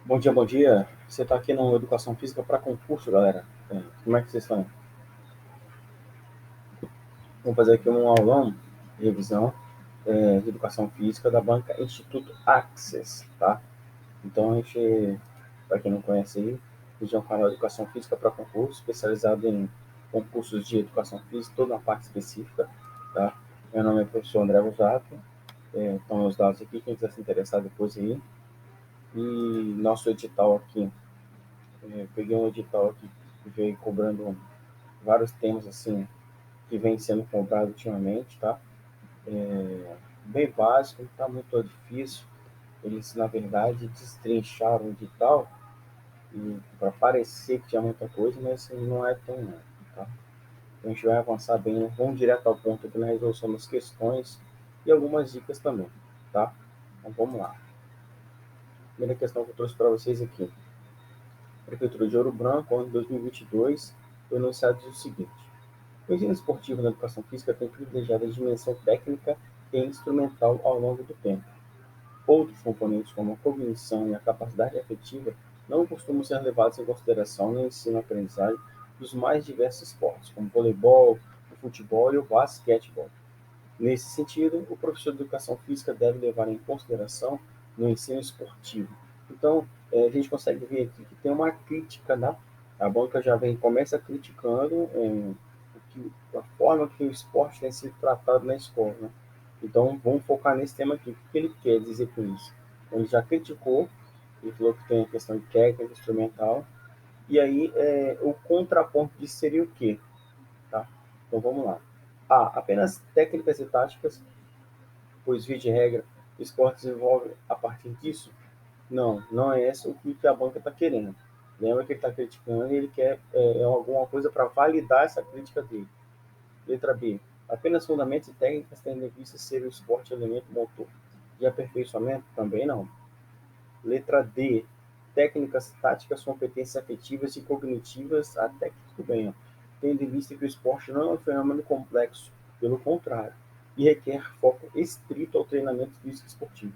Bom dia, bom dia. Você está aqui no Educação Física para concurso, galera. Como é que vocês estão? Vamos fazer aqui um aulão de revisão de Educação Física da banca Instituto Access, tá? Então, a gente, para quem não conhece aí, a gente é um canal de Educação Física para concurso, especializado em concursos de Educação Física, toda uma parte específica, tá? Meu nome é professor André Rosato, estão meus dados aqui, quem quiser se interessar depois aí. E nosso edital aqui, peguei um edital aqui que veio cobrando vários temas assim que vem sendo comprado ultimamente, tá? Bem básico, não está muito difícil. Eles, na verdade, destrincharam o edital e para parecer que tinha muita coisa, mas assim, não é tão não, tá? Então, a gente vai avançar bem, vamos direto ao ponto aqui na resolução das questões e algumas dicas também, tá? Então vamos lá. A primeira questão que eu trouxe para vocês aqui. Prefeitura de Ouro Branco, ano 2022, foi anunciado o seguinte: o ensino esportivo na educação física tem privilegiado a dimensão técnica e instrumental ao longo do tempo. Outros componentes, como a cognição e a capacidade afetiva, não costumam ser levados em consideração no ensino-aprendizagem dos mais diversos esportes, como o voleibol, o futebol e o basquetebol. Nesse sentido, o professor de educação física deve levar em consideração no ensino esportivo. Então, a gente consegue ver aqui que tem uma crítica, né? A banca já vem, começa criticando a forma que o esporte tem sido tratado na escola, né? Então, vamos focar nesse tema aqui. O que ele quer dizer com isso? Ele já criticou, ele falou que tem a questão de técnica, instrumental, e aí o contraponto disso seria o quê? Tá? Então, vamos lá. Apenas técnicas e táticas, pois, via de regra, o esporte desenvolve a partir disso? Não, não é esse o que a banca está querendo. Lembra que ele está criticando e ele quer alguma coisa para validar essa crítica dele. Letra B. Apenas fundamentos e técnicas tendo em vista ser o esporte elemento motor. De aperfeiçoamento? Também não. Letra D. Técnicas, táticas, competências afetivas e cognitivas, até que tudo bem, ó. Tendo em vista que o esporte não é um fenômeno complexo, pelo contrário, e requer foco estrito ao treinamento físico esportivo.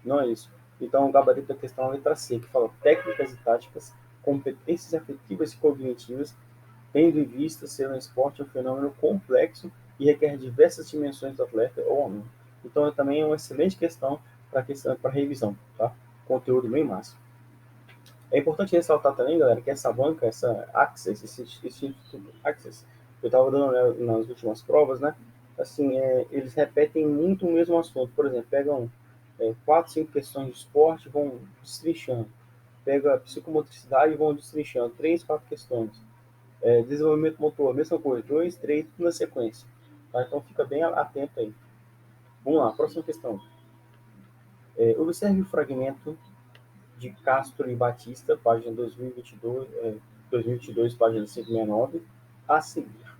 Não é isso. Então, o gabarito da questão é a letra C, que fala técnicas e táticas, competências afetivas e cognitivas, tendo em vista ser um esporte um fenômeno complexo e requer diversas dimensões do atleta ou homem. Então, também é uma excelente questão para revisão, tá? Conteúdo bem massa. É importante ressaltar também, galera, que essa banca, essa Access, esse Instituto Access, eu estava dando nas últimas provas, né? Assim, eles repetem muito o mesmo assunto. Por exemplo, pegam quatro, cinco questões de esporte e vão destrinchando. Pega psicomotricidade e vão destrinchando. Três, quatro questões. Desenvolvimento motor, mesma coisa. Dois, três, tudo na sequência. Tá? Então fica bem atento aí. Vamos lá, próxima questão. Observe o fragmento de Castro e Batista, página 2022, página 569, a seguir.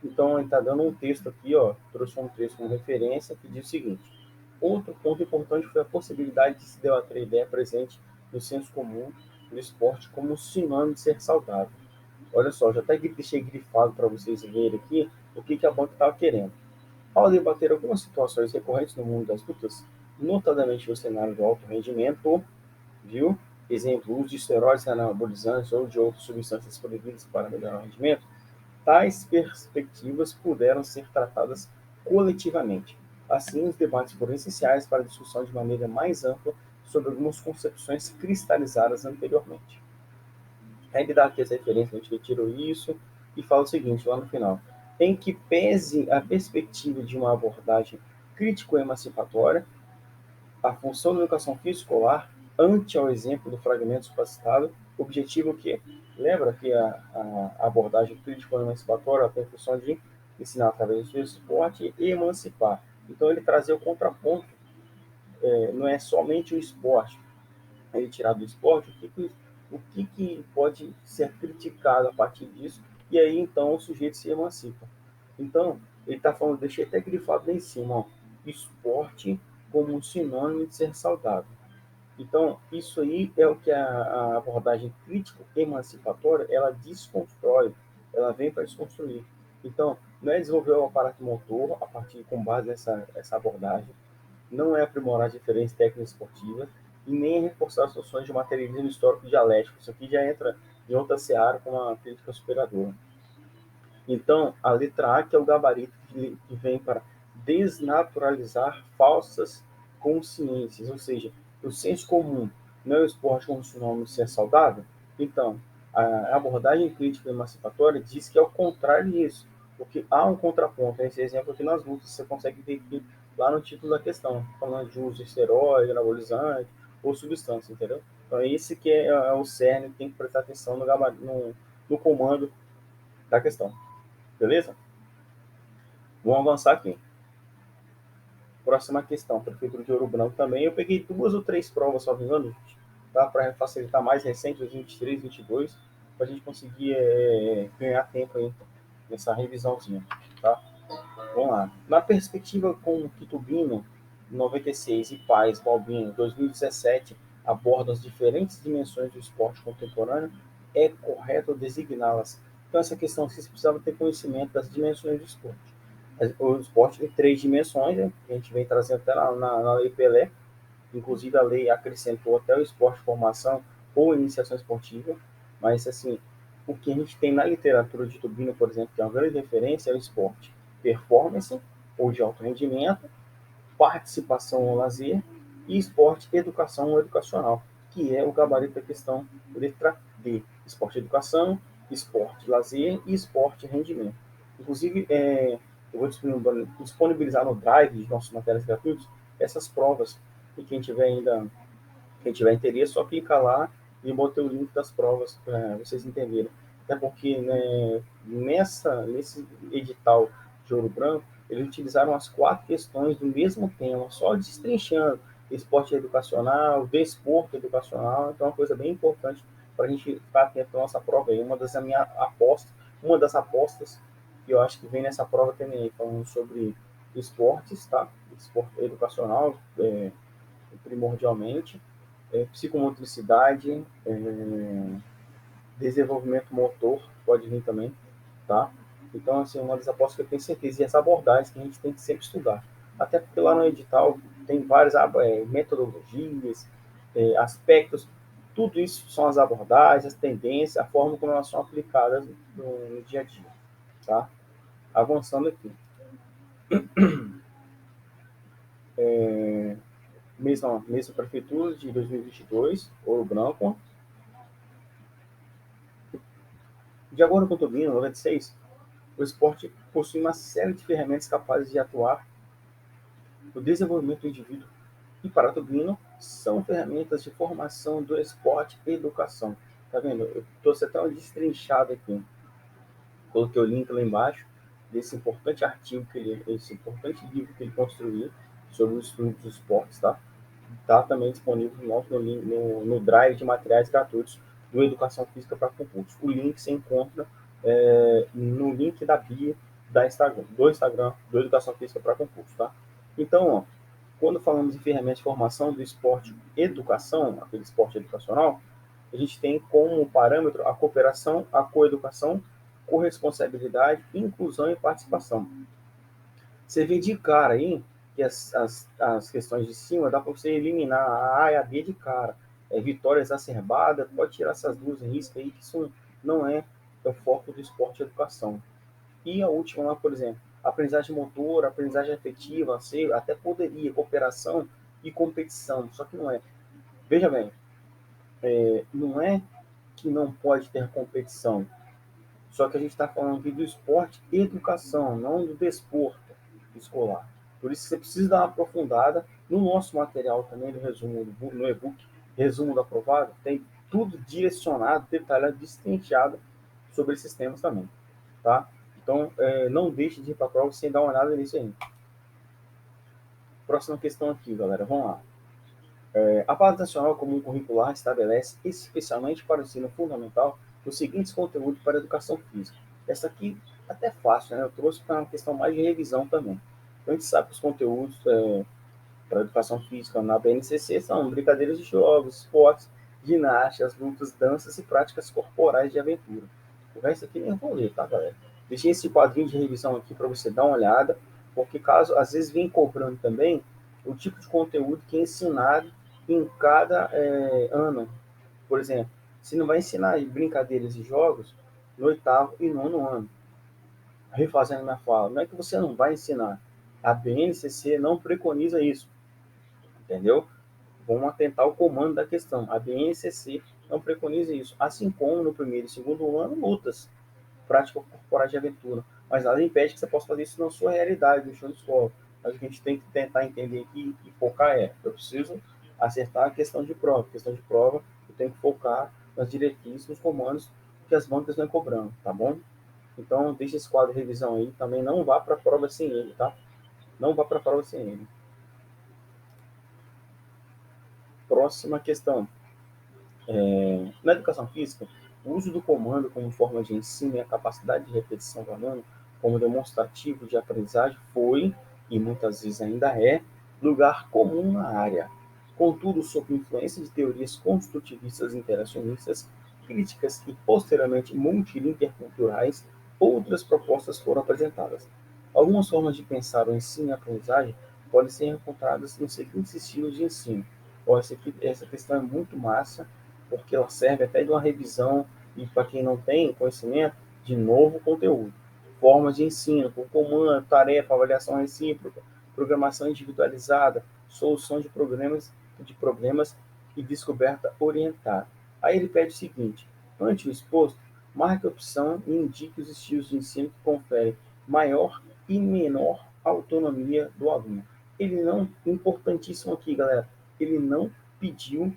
Então, ele está dando um texto aqui, ó, trouxe um texto como referência que diz o seguinte: outro ponto importante foi a possibilidade de se debater a ideia presente no senso comum do esporte como sinônimo de ser saudável. Olha só, já até deixei grifado para vocês verem aqui o que a banca estava querendo. Ao debater algumas situações recorrentes no mundo das lutas, notadamente no cenário do alto rendimento, viu? Exemplo, uso de esteroides anabolizantes ou de outras substâncias proibidas para melhorar o rendimento, tais perspectivas puderam ser tratadas coletivamente. Assim, os debates foram essenciais para a discussão de maneira mais ampla sobre algumas concepções cristalizadas anteriormente. Aí ele dá aqui as referências, a gente retirou isso e fala o seguinte, lá no final. Em que pese a perspectiva de uma abordagem crítico-emancipatória, a função da educação física escolar, ante ao exemplo do fragmento supacitado, objetivo que lembra que a abordagem crítico-emancipatória tem a função de ensinar através do esporte e emancipar. Então ele trazer o contraponto, não é somente o esporte, ele tirar do esporte o que pode ser criticado a partir disso, e aí então o sujeito se emancipa. Então, ele está falando, deixei até grifado lá em cima, ó, esporte como um sinônimo de ser saudável. Então, isso aí é o que a abordagem crítico-emancipatória, ela desconstrói, ela vem para desconstruir. Então, não é desenvolver o aparato motor a partir com base nessa essa abordagem, não é aprimorar diferentes técnicas esportivas, e nem reforçar as noções de materialismo histórico dialético. Isso aqui já entra em outra seara com uma crítica superadora. Então, a letra A, que é o gabarito que vem para desnaturalizar falsas consciências, ou seja, o senso comum não é o esporte como se o nome ser saudável. Então, a abordagem crítica emancipatória diz que é o contrário disso, porque há um contraponto. Esse exemplo aqui nas lutas, você consegue ver aqui lá no título da questão, falando de uso de esteroide, anabolizante ou substância, entendeu? Então, esse que é o cerne que tem que prestar atenção no comando da questão. Beleza? Vamos avançar aqui. Próxima questão, Prefeitura de Ouro Branco também. Eu peguei 2 ou 3 provas, só me engano, tá? Para facilitar mais recente, 2023, 2022, para a gente conseguir ganhar tempo aí nessa revisãozinha, tá? Vamos lá. Na perspectiva com Quitubino, 96, e Paes, Balbino, 2017, abordam as diferentes dimensões do esporte contemporâneo, é correto designá-las? Então, essa questão, você precisava ter conhecimento das dimensões do esporte. O esporte tem 3 dimensões, né? A gente vem trazendo até na Lei Pelé, inclusive a lei acrescentou até o esporte de formação ou iniciação esportiva, mas assim, o que a gente tem na literatura de Tubino, por exemplo, que é uma grande referência, é o esporte performance ou de alto rendimento, participação ou lazer e esporte educação ou educacional, que é o gabarito da questão letra D, esporte educação, esporte lazer e esporte rendimento. Inclusive, eu vou disponibilizar no Drive de nossos materiais gratuitos essas provas, e quem tiver interesse, só clicar lá e botar o link das provas para vocês entenderem. Até porque, né, nesse edital de Ouro Branco, eles utilizaram as 4 questões do mesmo tema, só destrinchando esporte educacional, desporto educacional. Então, é uma coisa bem importante para a gente ficar atento à nossa prova aí. Uma das apostas que eu acho que vem nessa prova também, falando sobre esportes, tá? Esporte educacional, primordialmente, psicomotricidade, desenvolvimento motor, pode vir também, tá? Então, assim, uma das apostas que eu tenho certeza, e essa abordagem que a gente tem que sempre estudar. Até porque lá no edital tem várias metodologias, aspectos, tudo isso são as abordagens, as tendências, a forma como elas são aplicadas no dia a dia, tá? Avançando aqui. Mesma prefeitura de 2022, Ouro Branco. De acordo com o Tobino, 96, o esporte possui uma série de ferramentas capazes de atuar no desenvolvimento do indivíduo e, para Tobino, são ferramentas de formação do esporte e educação. Tá vendo? Eu trouxe até uma destrinchada aqui. Coloquei o link lá embaixo desse importante artigo, esse importante livro que ele construiu sobre o estudo dos esportes, tá? Está também disponível no Drive de materiais gratuitos do Educação Física para Concurso. O link se encontra no link da bio do Instagram do Educação Física para Concurso. Tá? Então, ó, quando falamos em ferramentas de formação do esporte educação, aquele esporte educacional, a gente tem como parâmetro a cooperação, a coeducação, corresponsabilidade, inclusão e participação. Você vê de cara aí que as questões de cima dá para você eliminar a A e a B de cara. Vitória exacerbada, pode tirar essas duas riscas aí, que isso não é o foco do esporte e educação. E a última lá, por exemplo, aprendizagem motora, aprendizagem afetiva, até poderia, cooperação e competição, só que não é. Veja bem, não é que não pode ter competição, só que a gente está falando aqui do esporte e educação, não do desporto escolar. Por isso você precisa dar uma aprofundada no nosso material também, no resumo, no e-book, resumo do aprovado, tem tudo direcionado, detalhado, destrinchado sobre esses temas também, tá? Então, não deixe de ir para a prova sem dar uma olhada nisso aí. Próxima questão aqui, galera, vamos lá. A Base Nacional Comum Curricular estabelece, especialmente para o ensino fundamental, os seguintes conteúdos para a educação física. Essa aqui até fácil, né? Eu trouxe para uma questão mais de revisão também. Então, a gente sabe que os conteúdos para a educação física na BNCC são brincadeiras de jogos, esportes, ginásticas, lutas, danças e práticas corporais de aventura. O resto aqui nem vou ler, tá, galera? Deixei esse quadrinho de revisão aqui para você dar uma olhada, porque caso às vezes vem cobrando também o tipo de conteúdo que é ensinado em cada ano. Por exemplo, se não vai ensinar brincadeiras e jogos no oitavo e nono ano. Refazendo minha fala, não é que você não vai ensinar. A BNCC não preconiza isso, entendeu? Vamos atentar ao comando da questão. A BNCC não preconiza isso. Assim como no primeiro e segundo ano, lutas, prática corporal de aventura. Mas nada impede que você possa fazer isso na sua realidade, no show de escola. Mas o que a gente tem que tentar entender aqui e focar eu preciso acertar a questão de prova. A questão de prova, eu tenho que focar nas diretrizes, nos comandos que as bancas vão cobrando, tá bom? Então, deixa esse quadro de revisão aí. Também não vá para a prova sem ele, tá? Não vá para a prova sem ele. Próxima questão. Na educação física, o uso do comando como forma de ensino e a capacidade de repetição do aluno como demonstrativo de aprendizagem foi, e muitas vezes ainda é, lugar comum na área. Contudo, sob influência de teorias construtivistas interacionistas, críticas e posteriormente multilinguerculturais, outras propostas foram apresentadas. Algumas formas de pensar o ensino e a aprendizagem podem ser encontradas nos seguintes estilos de ensino. Essa questão é muito massa, porque ela serve até de uma revisão e para quem não tem conhecimento, de novo conteúdo. Formas de ensino, por comando, tarefa, avaliação recíproca, programação individualizada, solução de problemas e descoberta orientada. Aí ele pede o seguinte: ante o exposto, marque a opção e indique os estilos de ensino que conferem maior e menor autonomia do aluno. Ele não, importantíssimo aqui, galera, ele não pediu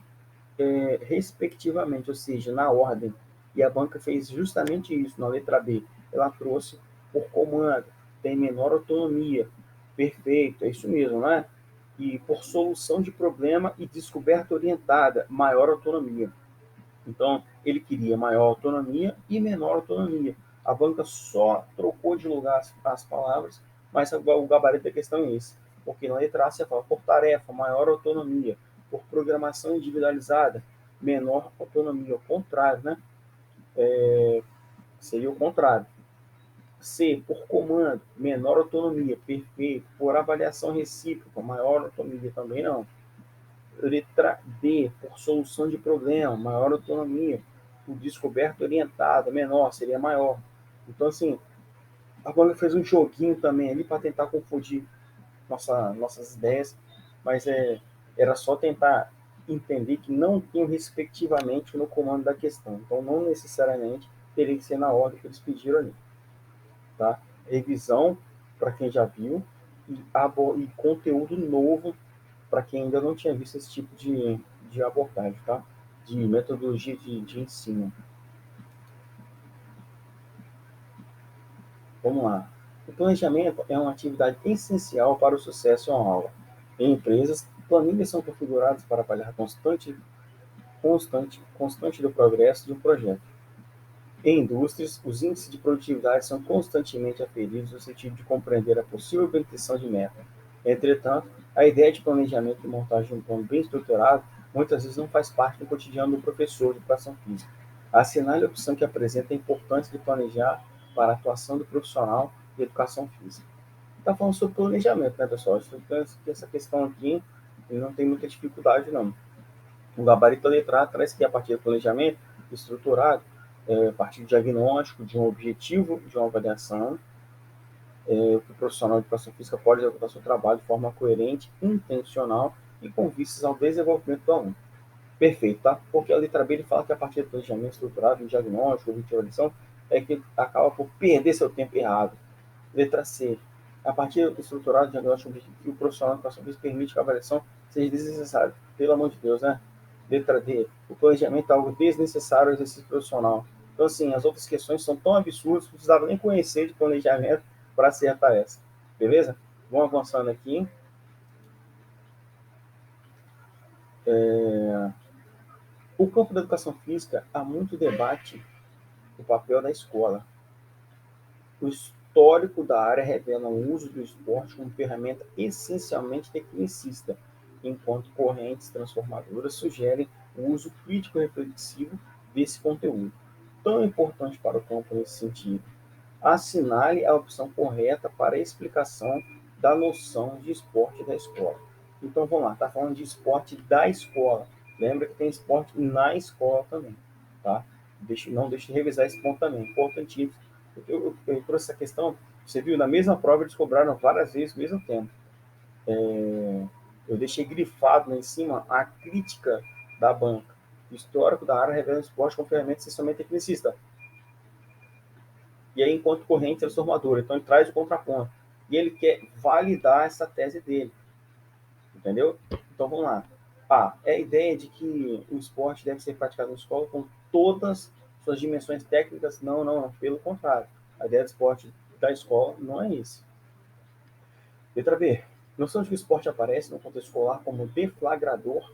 respectivamente, ou seja, na ordem. E a banca fez justamente isso, na letra B. Ela trouxe por comando, tem menor autonomia. Perfeito, é isso mesmo, né? E por solução de problema e descoberta orientada, maior autonomia. Então, ele queria maior autonomia e menor autonomia. A banca só trocou de lugar as palavras, mas o gabarito da questão é esse. Porque na letra A você fala por tarefa, maior autonomia. Por programação individualizada, menor autonomia. O contrário, né? Seria o contrário. C, por comando, menor autonomia. Perfeito. Por avaliação recíproca, maior autonomia também não. Letra D, por solução de problema, maior autonomia. Por descoberta orientada, menor, seria maior. Então, assim, a banca fez um joguinho também ali para tentar confundir nossas ideias, mas era só tentar entender que não tinham respectivamente no comando da questão. Então, não necessariamente teria que ser na ordem que eles pediram ali. Tá? Revisão para quem já viu e conteúdo novo para quem ainda não tinha visto esse tipo de abordagem, tá? De metodologia de ensino. Vamos lá. O planejamento é uma atividade essencial para o sucesso em uma aula. Em empresas, planilhas são configuradas para avaliar constante do progresso de um projeto. Em indústrias, os índices de produtividade são constantemente aferidos no sentido de compreender a possível obtenção de meta. Entretanto, a ideia de planejamento e montagem de um plano bem estruturado muitas vezes não faz parte do cotidiano do professor de educação física. Assinale a opção que apresenta a importância de planejar para a atuação do profissional de educação física. Está falando sobre planejamento, né, pessoal? Essa questão aqui não tem muita dificuldade, não. O gabarito da letra A traz que, a partir do planejamento estruturado, a partir do diagnóstico, de um objetivo, de uma avaliação, que o profissional de educação física pode executar seu trabalho de forma coerente, intencional e com vistas ao desenvolvimento do aluno. Perfeito, tá? Porque a letra B ele fala que a partir do planejamento estruturado, do diagnóstico, de avaliação, é que acaba por perder seu tempo errado. Letra C. A partir do estruturado, diagnóstico, que o profissional de educação física permite que a avaliação seja desnecessária. Pelo amor de Deus, né? Letra D. O planejamento é algo desnecessário ao exercício profissional. Então, assim, as outras questões são tão absurdas que não precisava nem conhecer de planejamento para acertar essa. Beleza? Vamos avançando aqui. O campo da educação física há muito debate o papel da escola. O histórico da área revela o uso do esporte como ferramenta essencialmente tecnicista, enquanto correntes transformadoras sugerem o uso crítico-reflexivo desse conteúdo, tão importante para o campo nesse sentido. Assinale a opção correta para a explicação da noção de esporte da escola. Então vamos lá, tá falando de esporte da escola. Lembra que tem esporte na escola também, tá? Não deixe de revisar esse ponto também, importantíssimo. Eu trouxe essa questão, você viu, na mesma prova eles cobraram várias vezes o mesmo tempo. Eu deixei grifado lá em cima a crítica da banca. O histórico da área revela o esporte com ferramentas essencialmente tecnicista. E aí, enquanto corrente transformadora. Então, ele traz o contraponto. E ele quer validar essa tese dele. Entendeu? Então, vamos lá. É a ideia de que o esporte deve ser praticado na escola com todas suas dimensões técnicas. Não, não, não. Pelo contrário. A ideia do esporte da escola não é isso. Letra B. Noção de que o esporte aparece no contexto escolar como deflagrador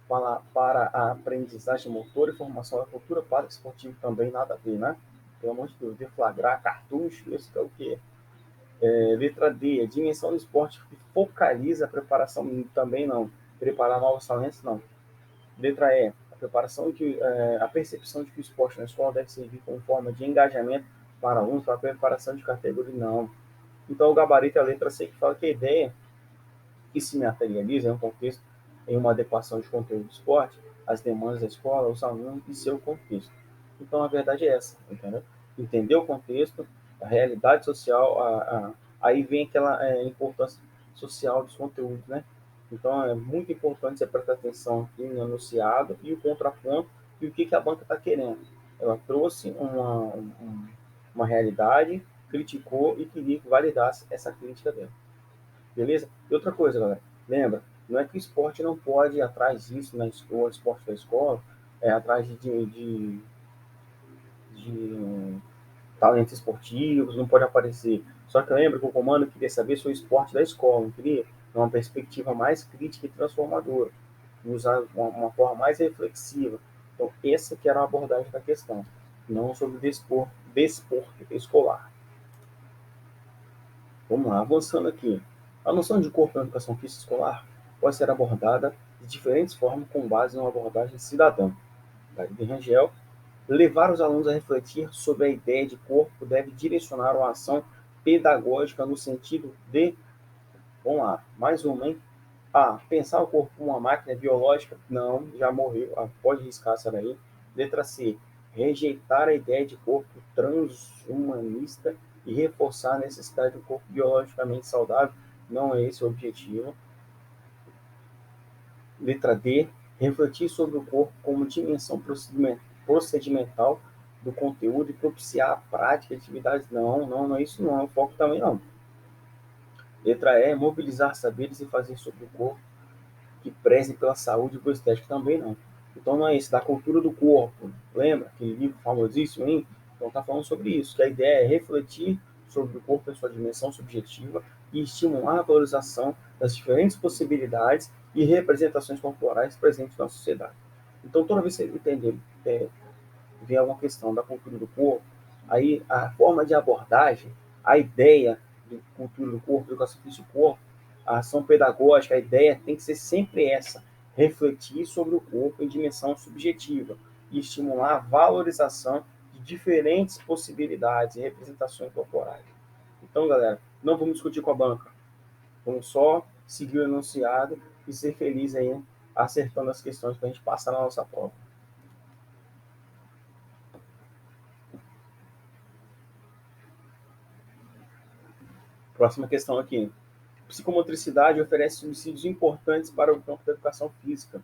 para a aprendizagem motora e formação da cultura para o esportivo também nada a ver, né? Pelo amor de Deus, deflagrar, cartucho, isso que é o quê? Letra D, a dimensão do esporte que focaliza a preparação, também não. Preparar novos talentos, não. Letra E, a percepção de que o esporte na escola deve servir como forma de engajamento para alunos, para a preparação de categoria, não. Então, o gabarito é a letra C, que fala que a ideia que se materializa em um contexto, em uma adequação de conteúdo do esporte, as demandas da escola, os alunos e seu contexto. Então, a verdade é essa, entendeu? Entender o contexto, a realidade social, aí vem aquela importância social dos conteúdos, né? Então, é muito importante você prestar atenção aqui no enunciado e o contraponto e o que a banca está querendo. Ela trouxe uma realidade, criticou e queria que validasse essa crítica dela. Beleza? E outra coisa, galera, lembra, não é que o esporte não pode ir atrás disso na escola, esporte da escola, atrás de talentos esportivos, não pode aparecer. Só que lembra que o comando queria saber sobre o esporte da escola, não queria? Uma perspectiva mais crítica e transformadora, usar uma forma mais reflexiva. Então, essa que era a abordagem da questão, não sobre desporto escolar. Vamos lá, avançando aqui. A noção de corpo na educação física escolar pode ser abordada de diferentes formas com base em uma abordagem cidadã. David Rangel, levar os alunos a refletir sobre a ideia de corpo deve direcionar uma ação pedagógica no sentido de, vamos lá, mais uma, hein? Pensar o corpo como uma máquina biológica? Não, já morreu, pode riscar essa daí. Letra C, rejeitar a ideia de corpo transhumanista e reforçar a necessidade do corpo biologicamente saudável? Não é esse o objetivo. Letra D, refletir sobre o corpo como dimensão procedimental do conteúdo e propiciar a prática de atividades? Não, não, não é isso não, é o foco também não. Letra E, mobilizar saberes e fazer sobre o corpo que prezem pela saúde e boa estética, também não. Então não é isso, da cultura do corpo. Lembra aquele livro famosíssimo, hein? Então está falando sobre isso, que a ideia é refletir sobre o corpo em sua dimensão subjetiva e estimular a valorização das diferentes possibilidades e representações corporais presentes na sociedade. Então toda vez que você entender, vem alguma questão da cultura do corpo, aí a forma de abordagem, a ideia de cultura do corpo, educação física do corpo, a ação pedagógica, a ideia tem que ser sempre essa, refletir sobre o corpo em dimensão subjetiva e estimular a valorização de diferentes possibilidades e representações corporais. Então, galera, não vamos discutir com a banca, vamos só seguir o enunciado e ser feliz aí, acertando as questões para a gente passar na nossa prova. Próxima questão aqui. Psicomotricidade oferece subsídios importantes para o campo da educação física.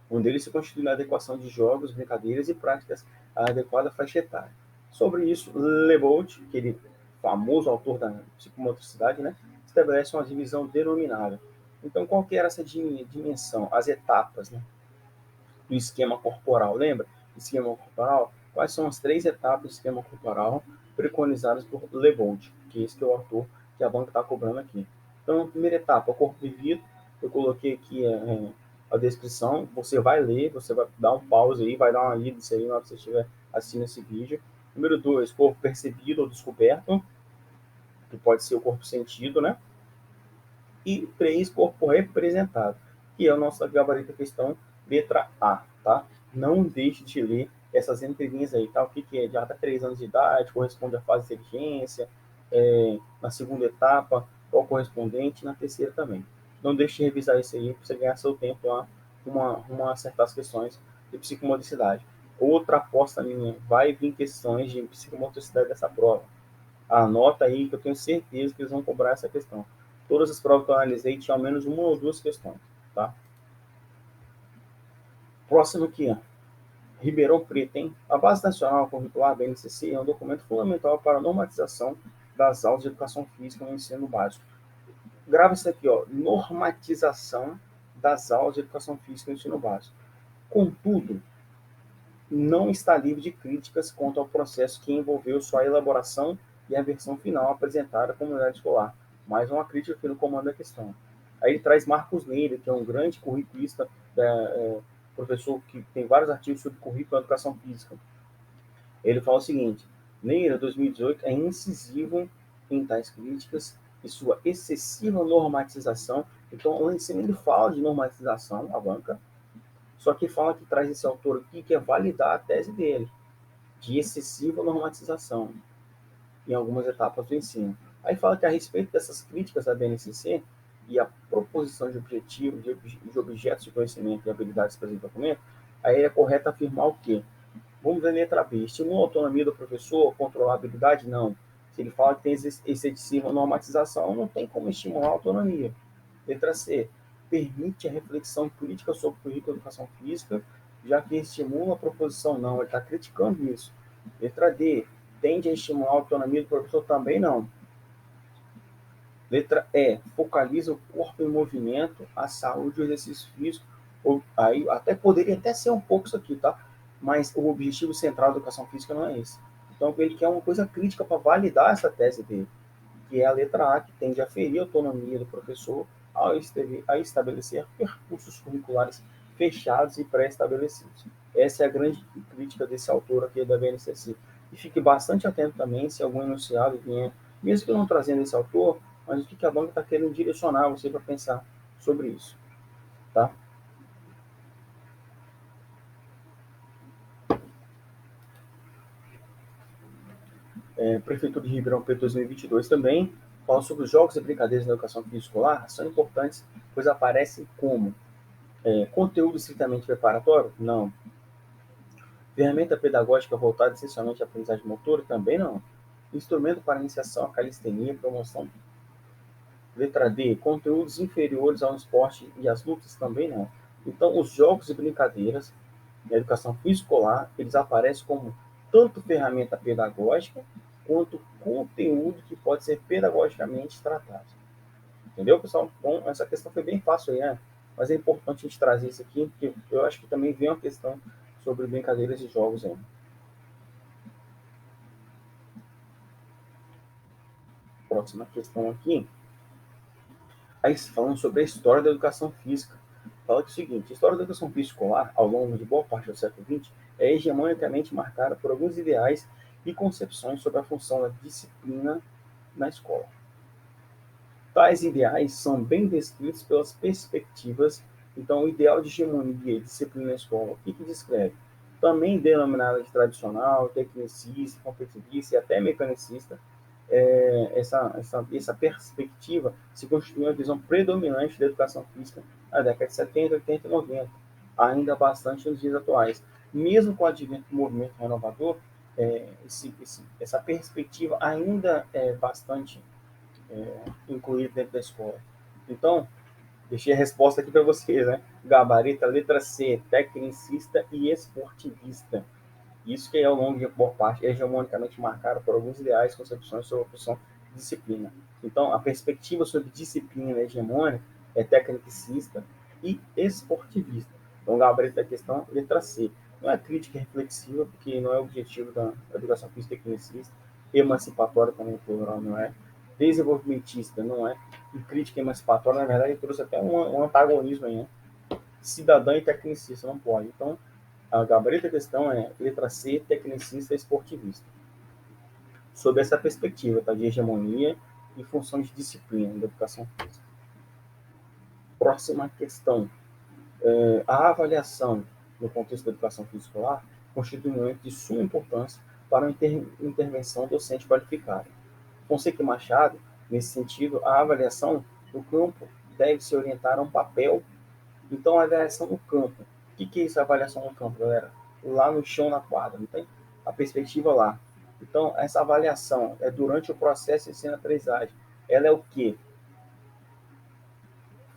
Um deles se constitui na adequação de jogos, brincadeiras e práticas à adequada faixa etária. Sobre isso, Lebold, aquele famoso autor da psicomotricidade, né, estabelece uma divisão denominada. Então, qual que era essa dimensão, as etapas, né, do esquema corporal? Lembra? Esquema corporal? Quais são as 3 etapas do esquema corporal preconizadas por Lebold, que esse que é o autor que a banca está cobrando aqui. Então, a primeira etapa, o corpo vivido. Eu coloquei aqui a descrição. Você vai ler, você vai dar um pause aí, vai dar uma lida isso aí na hora que você estiver assistindo esse vídeo. Número 2, corpo percebido ou descoberto, que pode ser o corpo sentido, né? E 3, corpo representado, que é o nosso gabarito questão, letra A, tá? Não deixe de ler essas entrelinhas aí, tá? O que é de até 3 anos de idade, corresponde à fase de inteligência, na segunda etapa, qual correspondente, na terceira também. não deixe de revisar isso aí para você ganhar seu tempo lá, uma acertar as questões de psicomotricidade. Outra aposta minha, vai vir questões de psicomotricidade dessa prova. Anota aí que eu tenho certeza que eles vão cobrar essa questão. Todas as provas que eu analisei tinham ao menos uma ou duas questões, tá? Próximo aqui, ó. Ribeirão Preto, hein? A Base Nacional Curricular, BNCC, é um documento fundamental para a normatização das aulas de educação física no ensino básico. Grava isso aqui, ó, normatização das aulas de educação física no ensino básico. Contudo, não está livre de críticas quanto ao processo que envolveu sua elaboração e a versão final apresentada à comunidade escolar. Mais uma crítica aqui no comando da questão. Aí ele traz Marcos Neira, que é um grande curriculista, professor que tem vários artigos sobre currículo e educação física. Ele fala o seguinte: Neira, 2018, é incisivo em tais críticas e sua excessiva normatização. Então, lá em cima ele fala de normatização, a banca, só que fala que traz esse autor aqui que é validar a tese dele, de excessiva normatização em algumas etapas do ensino. Aí fala que a respeito dessas críticas da BNCC e a proposição de objetivos, de objetos de conhecimento e habilidades para desenvolvimento, aí é correto afirmar o quê? Vamos ver a letra B. Estimula a autonomia do professor, controlar a habilidade? Não. Se ele fala que tem excessiva normatização, não tem como estimular a autonomia. Letra C. Permite a reflexão crítica sobre o currículo de educação física, já que estimula a proposição? Não. Ele está criticando isso. Letra D. Tende a estimular a autonomia do professor? Também não. Letra E. Focaliza o corpo em movimento, a saúde e o exercício físico. Aí até poderia até ser um pouco isso aqui, tá? Mas o objetivo central da educação física não é esse. Então ele quer uma coisa crítica para validar essa tese dele, que é a letra A, que tende a ferir a autonomia do professor ao estabelecer percursos curriculares fechados e pré-estabelecidos. Essa é a grande crítica desse autor aqui da BNCC. E fique bastante atento também se algum enunciado vier, mesmo que não trazendo esse autor, mas o que a banca está querendo direcionar você para pensar sobre isso, tá? Prefeitura de Ribeirão Preto 2022 também fala sobre os jogos e brincadeiras na educação física escolar, são importantes, pois aparecem como conteúdo estritamente preparatório? Não. Ferramenta pedagógica voltada essencialmente à aprendizagem motora? Também não. Instrumento para iniciação à calistenia, promoção. Letra D. Conteúdos inferiores ao esporte e às lutas? Também não. Então, os jogos e brincadeiras na educação física escolar, eles aparecem como tanto ferramenta pedagógica quanto conteúdo que pode ser pedagogicamente tratado. Entendeu, pessoal? Bom, essa questão foi bem fácil aí, né? Mas é importante a gente trazer isso aqui, porque eu acho que também vem uma questão sobre brincadeiras e jogos aí. Próxima questão aqui. Aí falando sobre a história da educação física. Fala que é o seguinte: a história da educação física escolar, ao longo de boa parte do século XX, é hegemonicamente marcada por alguns ideais e concepções sobre a função da disciplina na escola. Tais ideais são bem descritos pelas perspectivas. Então, o ideal de hegemonia e disciplina na escola, o que descreve? Também denominada de tradicional, tecnicista, competitivista e até mecanicista, essa perspectiva se constitui uma visão predominante da educação física na década de 70, 80 e 90, ainda bastante nos dias atuais. Mesmo com o advento do movimento renovador, essa perspectiva ainda é bastante incluída dentro da escola. Então, deixei a resposta aqui para vocês, né? Gabarito, letra C, tecnicista e esportivista. Isso que é ao longo de boa parte hegemonicamente marcado por alguns ideais, concepções sobre a função de disciplina. Então, a perspectiva sobre disciplina hegemônica é tecnicista e esportivista. Então, o gabarito da questão, letra C. Não é crítica reflexiva, porque não é o objetivo da educação física tecnicista. Emancipatória também, plural, não é. Desenvolvimentista, não é. E crítica emancipatória, na verdade, trouxe até um antagonismo aí, né? Cidadã e tecnicista, não pode. Então, a gabarito da questão é letra C, tecnicista e esportivista. Sob essa perspectiva, tá, de hegemonia e função de disciplina da educação física. Próxima questão. A avaliação no contexto da educação física escolar constitui um momento de suma importância para a intervenção docente qualificada. Fonseca e Machado, nesse sentido, a avaliação no campo deve se orientar a um papel. Então, a avaliação no campo. O que é isso, a avaliação no campo, galera? Lá no chão, na quadra, não tem? A perspectiva lá. Então, essa avaliação é durante o processo de ensino-aprendizagem. Ela é o quê?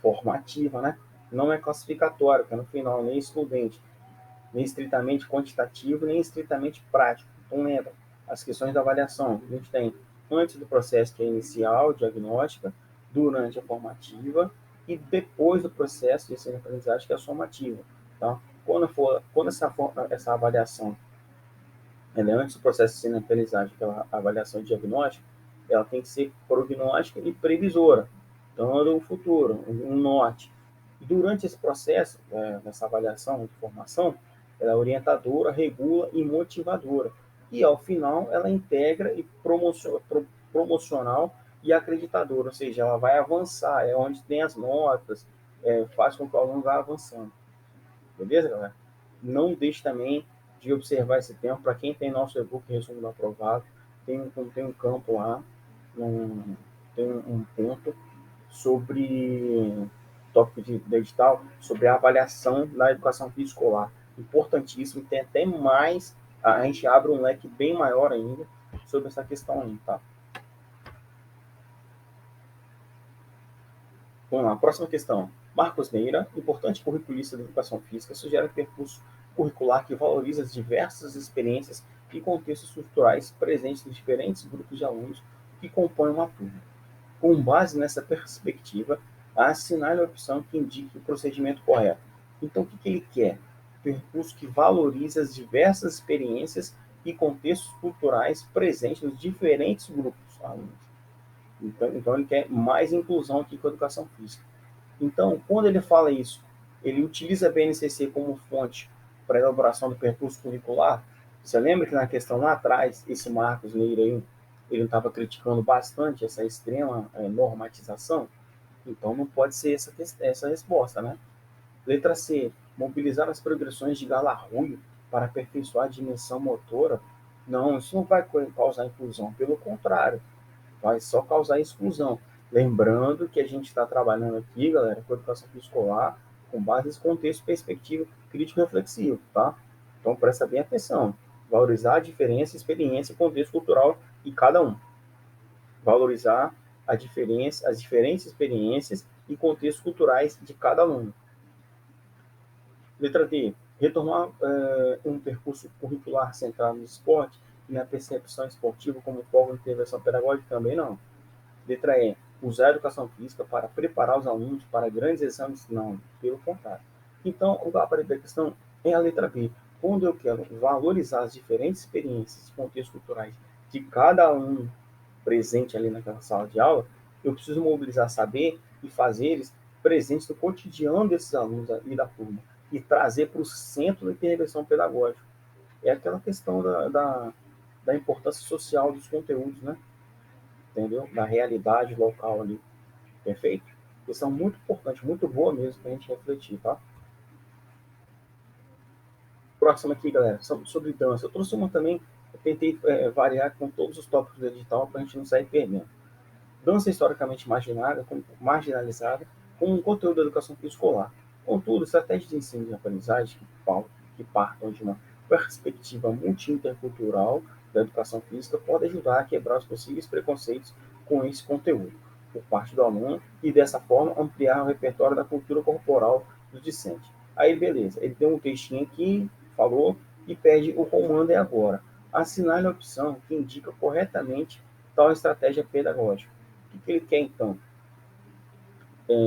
Formativa, né? Não é classificatória, que é no final, nem excludente, nem estritamente quantitativo, nem estritamente prático. Então, lembra, as questões da avaliação, a gente tem antes do processo, que é inicial, diagnóstica, durante a formativa e depois do processo de ensino-aprendizagem, que é a formativa. Tá? Quando essa avaliação ela é antes do processo de ensino-aprendizagem, aquela avaliação diagnóstica, ela tem que ser prognóstica e previsora, dando um futuro, um norte. E durante esse processo, nessa avaliação de formação, ela é orientadora, regula e motivadora. E, ao final, ela integra e promocional e acreditadora, ou seja, ela vai avançar, é onde tem as notas, faz com que o aluno vá avançando. Beleza, galera? Não deixe também de observar esse tempo. Para quem tem nosso e-book Resumo do Aprovado, tem um campo lá, tem um ponto sobre tópico de edital, sobre a avaliação da educação física escolar. Importantíssimo, tem até mais, a gente abre um leque bem maior ainda sobre essa questão aí, tá? Vamos lá, próxima questão. Marcos Meira, importante curriculista da educação física, sugere um percurso curricular que valoriza as diversas experiências e contextos culturais presentes nos diferentes grupos de alunos que compõem uma turma. Com base nessa perspectiva, assinale a opção que indique o procedimento correto. Então, o que ele quer? Percurso que valoriza as diversas experiências e contextos culturais presentes nos diferentes grupos de alunos. Então, ele quer mais inclusão aqui com a educação física. Então, quando ele fala isso, ele utiliza a BNCC como fonte para a elaboração do percurso curricular. Você lembra que na questão lá atrás, esse Marcos Leira aí, ele estava criticando bastante essa extrema normatização? Então, não pode ser essa resposta, né? Letra C. Mobilizar as progressões de Galarruio para aperfeiçoar a dimensão motora. Não, isso não vai causar inclusão. Pelo contrário, vai só causar exclusão. Lembrando que a gente está trabalhando aqui, galera, com educação escolar, com base nesse contexto perspectivo crítico-reflexivo, tá? Então, presta bem atenção. Valorizar a diferença, experiência e contexto cultural de cada um. Valorizar a diferença, as diferentes experiências e contextos culturais de cada aluno. Letra D. Retomar um percurso curricular centrado no esporte e na percepção esportiva como forma de intervenção pedagógica também não. Letra E. Usar a educação física para preparar os alunos para grandes exames? Não, pelo contrário. Então, a primeira questão é a letra B. Quando eu quero valorizar as diferentes experiências e contextos culturais de cada aluno presente ali naquela sala de aula, eu preciso mobilizar saber e fazeres presentes no cotidiano desses alunos e da turma e trazer para o centro da intervenção pedagógica. É aquela questão da importância social dos conteúdos, né? Entendeu? Da realidade local ali. Perfeito? Questão muito importante, muito boa mesmo para a gente refletir, tá? Próximo aqui, galera, sobre dança. Eu trouxe uma também, eu tentei variar com todos os tópicos do edital para a gente não sair perdendo. Dança historicamente marginalizada, com um conteúdo da educação escolar. Contudo, estratégias de ensino e aprendizagem que partam de uma perspectiva multi-intercultural da educação física podem ajudar a quebrar os possíveis preconceitos com esse conteúdo, por parte do aluno, e dessa forma ampliar o repertório da cultura corporal do discente. Aí, beleza, ele tem um textinho aqui, falou, e pede o comando é agora. Assinale a opção que indica corretamente tal estratégia pedagógica. O que ele quer, então?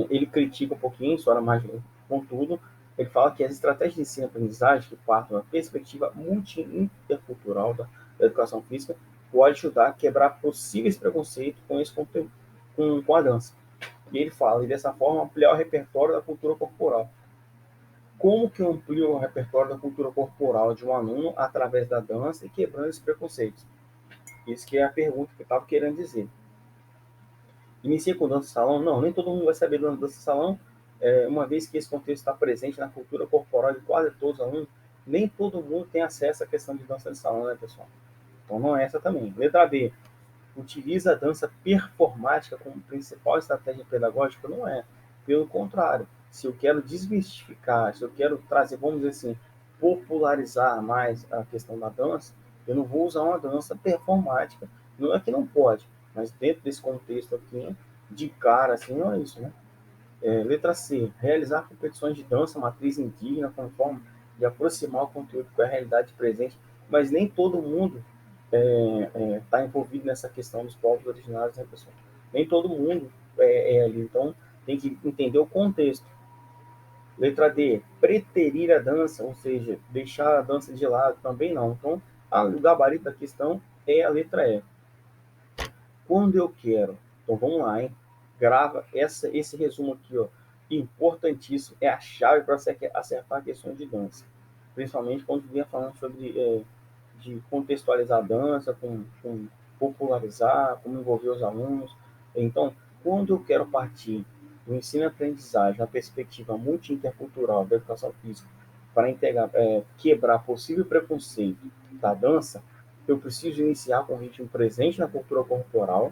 Ele critica um pouquinho, só mais contudo, ele fala que as estratégias de ensino-aprendizagem que partem da perspectiva multi-intercultural da educação física pode ajudar a quebrar possíveis preconceitos com esse conteúdo, com a dança. E ele fala, e dessa forma, ampliar o repertório da cultura corporal. Como que eu amplio o repertório da cultura corporal de um aluno através da dança e quebrando esses preconceitos? Isso que é a pergunta que eu estava querendo dizer. Inicia com dança salão? Não, nem todo mundo vai saber dança salão, uma vez que esse contexto está presente na cultura corporal de quase todos os alunos, nem todo mundo tem acesso à questão de dança de salão, né, pessoal? Então não é essa também. Letra B. Utiliza a dança performática como principal estratégia pedagógica? Não é. Pelo contrário, se eu quero desmistificar, se eu quero trazer, vamos dizer assim, popularizar mais a questão da dança, eu não vou usar uma dança performática. Não é que não pode, mas dentro desse contexto aqui, de cara, assim, não é isso, né? Letra C. Realizar competições de dança matriz indígena com forma de aproximar o conteúdo com a realidade presente, mas nem todo mundo está envolvido nessa questão dos povos originários, né, pessoal? Nem todo mundo é ali, então tem que entender o contexto. Letra D. Preterir a dança, ou seja, deixar a dança de lado, também não. Então, o gabarito da questão é a letra E. Quando eu quero. Então vamos lá, hein? Grava esse resumo aqui, ó. Importantíssimo, é a chave para você acertar questões de dança. Principalmente quando vinha falando sobre de contextualizar a dança, com popularizar, como envolver os alunos. Então, quando eu quero partir do ensino e aprendizagem na perspectiva multi-intercultural da educação física para quebrar possível preconceito da dança, eu preciso iniciar com o ritmo presente na cultura corporal,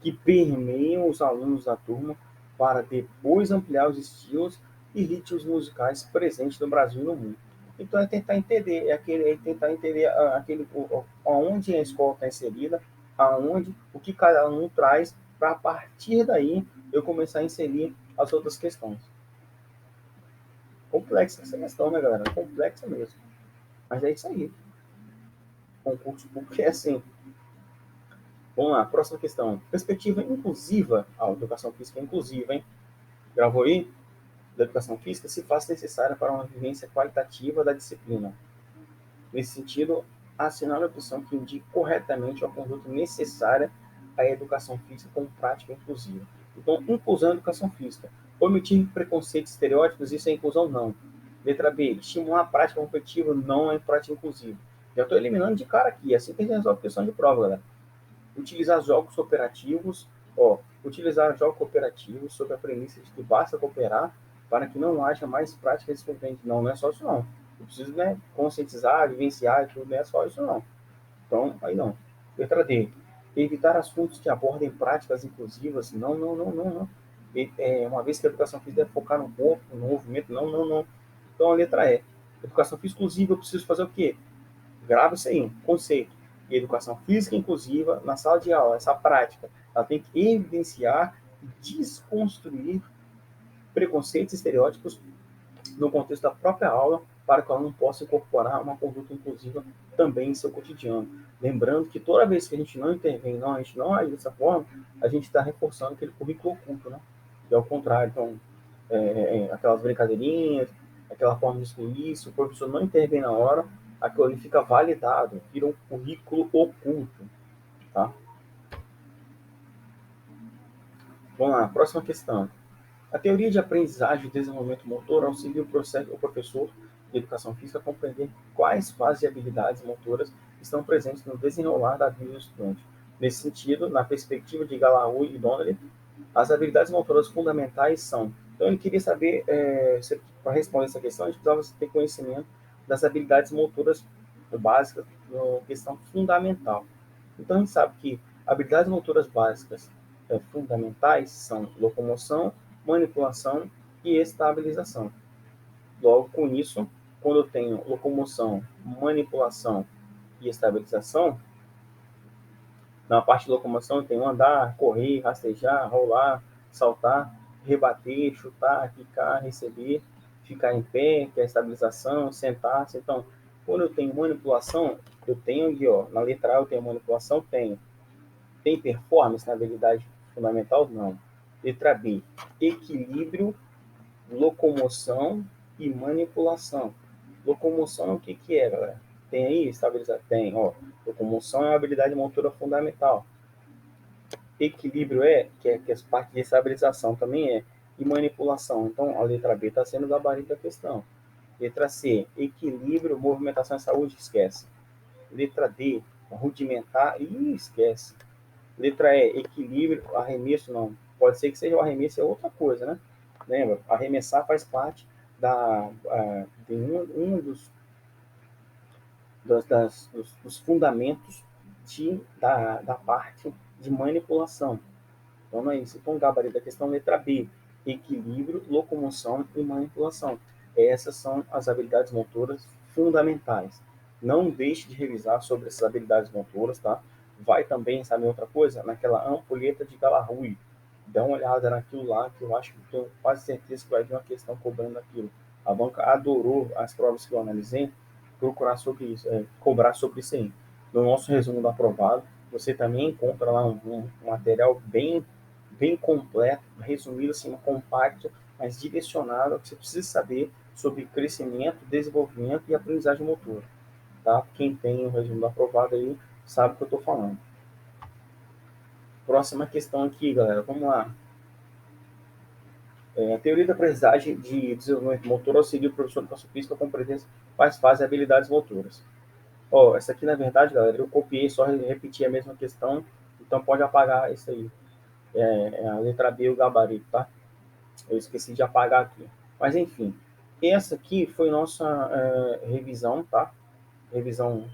que permeiam os alunos da turma, para depois ampliar os estilos e ritmos musicais presentes no Brasil e no mundo. Então é tentar entender, tentar entender aonde a escola está inserida, aonde, o que cada aluno traz, para a partir daí eu começar a inserir as outras questões. Complexa essa questão, né, galera? Complexa mesmo. Mas é isso aí. Concurso público é assim. Vamos lá, próxima questão. Perspectiva inclusiva. A educação física é inclusiva, hein? Gravou aí? Da educação física se faz necessária para uma vivência qualitativa da disciplina. Nesse sentido, assinale a opção que indique corretamente a conduta necessária à educação física como prática inclusiva. Então, inclusão é educação física. Omitir preconceitos e estereótipos, isso é inclusão? Não. Letra B, estimular a prática competitiva não é prática inclusiva. Já estou eliminando de cara aqui, assim que a gente resolve a questão de prova, galera. Utilizar jogos cooperativos, utilizar jogos cooperativos sob a premissa de que basta cooperar para que não haja mais práticas diferentes. Não, não é só isso não. Eu preciso, né, conscientizar, vivenciar e tudo, não é só isso não. Então, aí não. Letra D. Evitar assuntos que abordem práticas inclusivas. Não, não, não, não, não. Uma vez que a educação física deve focar no corpo, no movimento, não, não, não. Então, a letra E. Educação física inclusiva, eu preciso fazer o quê? Grava isso aí, conceito. E educação física inclusiva na sala de aula, essa prática, ela tem que evidenciar e desconstruir preconceitos e estereótipos no contexto da própria aula, para que o aluno possa incorporar uma conduta inclusiva também em seu cotidiano. Lembrando que toda vez que a gente não intervém, a gente não age dessa forma, a gente está reforçando aquele currículo oculto, né? E ao contrário, então, aquelas brincadeirinhas, aquela forma de excluir, se o professor não intervém na hora, aquilo ali fica validado, vira um currículo oculto, tá? Vamos lá, próxima questão. A teoria de aprendizagem e desenvolvimento motor auxilia o professor de educação física a compreender quais fases e habilidades motoras estão presentes no desenrolar da vida do estudante. Nesse sentido, na perspectiva de Galaú e Donnelly, as habilidades motoras fundamentais são. Então, ele queria saber, para responder essa questão, a gente precisava ter conhecimento das habilidades motoras básicas, questão fundamental. Então, a gente sabe que habilidades motoras básicas fundamentais são locomoção, manipulação e estabilização. Logo, com isso, quando eu tenho locomoção, manipulação e estabilização, na parte de locomoção eu tenho andar, correr, rastejar, rolar, saltar, rebater, chutar, quicar, receber, ficar em pé, que é a estabilização, sentar-se. Então, quando eu tenho manipulação, eu tenho aqui, na letra A eu tenho manipulação, tenho. Tem performance na habilidade fundamental? Não. Letra B, equilíbrio, locomoção e manipulação. Locomoção, o que que é, galera? Tem aí estabilizar? Tem, Locomoção é uma habilidade motora fundamental. Equilíbrio que é a parte de estabilização também é. E manipulação. Então, a letra B está sendo o gabarito da questão. Letra C, equilíbrio, movimentação e saúde, esquece. Letra D, rudimentar, esquece. Letra E, equilíbrio, arremesso, não. Pode ser que seja o arremesso, é outra coisa, né? Lembra? Arremessar faz parte de um dos fundamentos da parte de manipulação. Então, não é isso. Então, o gabarito da questão, letra B. equilíbrio, locomoção e manipulação. Essas são as habilidades motoras fundamentais. Não deixe de revisar sobre essas habilidades motoras, tá? Vai também, sabe outra coisa? Naquela ampulheta de Galarrui. Dá uma olhada naquilo lá, que eu acho que tenho quase certeza que vai vir uma questão cobrando aquilo. A banca adorou as provas que eu analisei, procurar sobre isso, cobrar sobre isso aí. No nosso resumo do aprovado, você também encontra lá um material bem completo, resumido, assim, compacto, mas direcionado ao que você precisa saber sobre crescimento, desenvolvimento e aprendizagem motora. Tá? Quem tem o resumo do aprovado aí sabe o que eu estou falando. Próxima questão aqui, galera. Vamos lá. A teoria da aprendizagem de desenvolvimento motor auxilia o professor de educação física com presença quais fazem habilidades motoras. Essa aqui, na verdade, galera, eu copiei, só repeti a mesma questão, então pode apagar isso aí. A letra B, o gabarito, tá? Eu esqueci de apagar aqui. Mas, enfim, essa aqui foi nossa revisão, tá? Revisão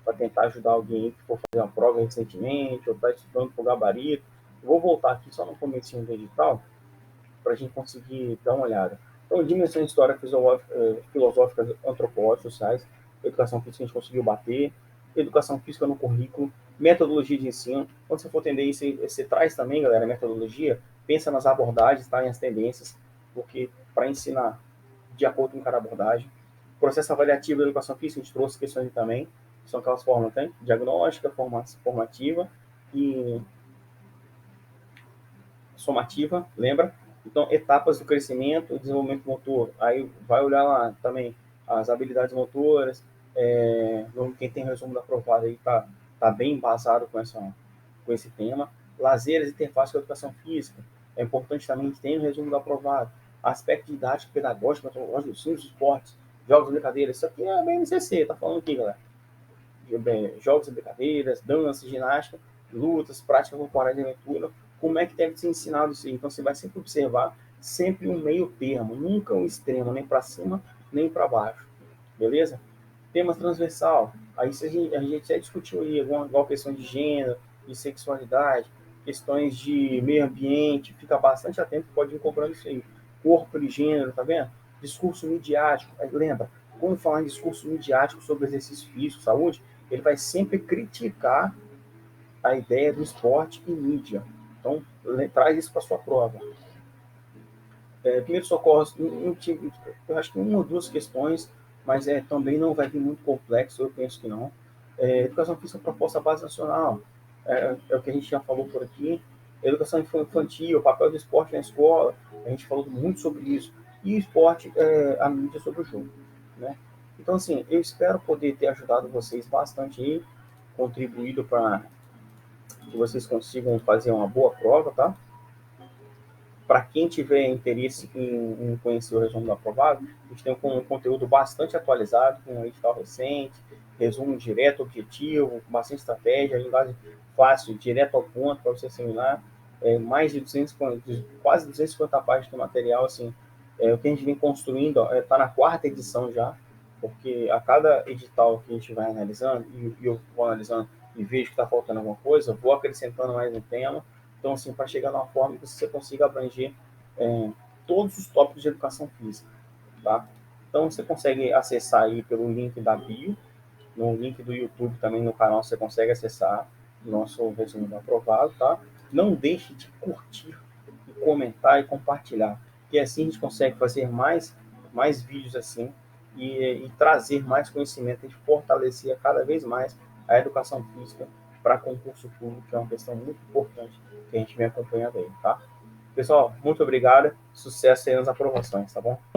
para tentar ajudar alguém que for fazer uma prova recentemente, ou está estudando para o gabarito. Eu vou voltar aqui só no comecinho do edital, para a gente conseguir dar uma olhada. Então, dimensões histórica, filosóficas, antropológicas, sociais, educação física a gente conseguiu bater, educação física no currículo, metodologia de ensino. Quando você for entender isso, você traz também, galera, metodologia, pensa nas abordagens, tá, e as tendências, porque para ensinar de acordo com cada abordagem. Processo avaliativo da educação física, a gente trouxe questões também, são aquelas formas, tem? Diagnóstica, formativa e somativa, lembra? Então, etapas do crescimento e desenvolvimento motor. Aí vai olhar lá também as habilidades motoras. Quem tem resumo da aprovada aí tá bem embasado com esse tema. Lazeres e interface com a educação física. É importante também que tenha o resumo da aprovada. Aspecto didático, pedagógico, metodológico, dos esportes, jogos e brincadeiras. Isso aqui é a BNCC, tá falando aqui, galera. Jogos e brincadeiras, dança, ginástica, lutas, prática corporal de aventura, como é que deve ser ensinado isso aí. Então você vai sempre observar sempre um meio termo, nunca um extremo, nem para cima, nem para baixo, beleza? Temas transversal, aí a gente já discutiu aí, igual questão de gênero, de sexualidade, questões de meio ambiente, fica bastante atento, pode ir incorporando isso aí. Corpo e gênero, tá vendo? Discurso midiático, aí lembra, quando falar em discurso midiático sobre exercício físico, saúde, ele vai sempre criticar a ideia do esporte e mídia. Então, traz isso para sua prova. Primeiro socorro, eu acho que uma ou duas questões, mas também não vai vir muito complexo, eu penso que não. Educação física proposta à base nacional, o que a gente já falou por aqui. Educação infantil, o papel do esporte na escola, a gente falou muito sobre isso. E o esporte, a mídia sobre o jogo, né? Então, assim, eu espero poder ter ajudado vocês bastante aí, contribuído para que vocês consigam fazer uma boa prova, tá? Para quem tiver interesse em conhecer o resumo do aprovado, a gente tem um conteúdo bastante atualizado, com um edital recente, resumo direto, objetivo, com bastante estratégia, linguagem fácil, direto ao ponto para você assimilar. Mais de 200, quase 250 páginas de material, assim, o que a gente vem construindo, está na quarta edição já, porque a cada edital que a gente vai analisando, e eu vou analisando e vejo que está faltando alguma coisa, vou acrescentando mais um tema. Então, assim, para chegar numa forma que você consiga abranger todos os tópicos de educação física, tá? Então, você consegue acessar aí pelo link da bio, no link do YouTube também no canal você consegue acessar o nosso resumo do aprovado, tá? Não deixe de curtir, e comentar e compartilhar, que assim a gente consegue fazer mais vídeos assim e trazer mais conhecimento e fortalecer cada vez mais a educação física para concurso público, que é uma questão muito importante que a gente vem acompanhando aí, tá? Pessoal, muito obrigado, sucesso aí nas aprovações, tá bom?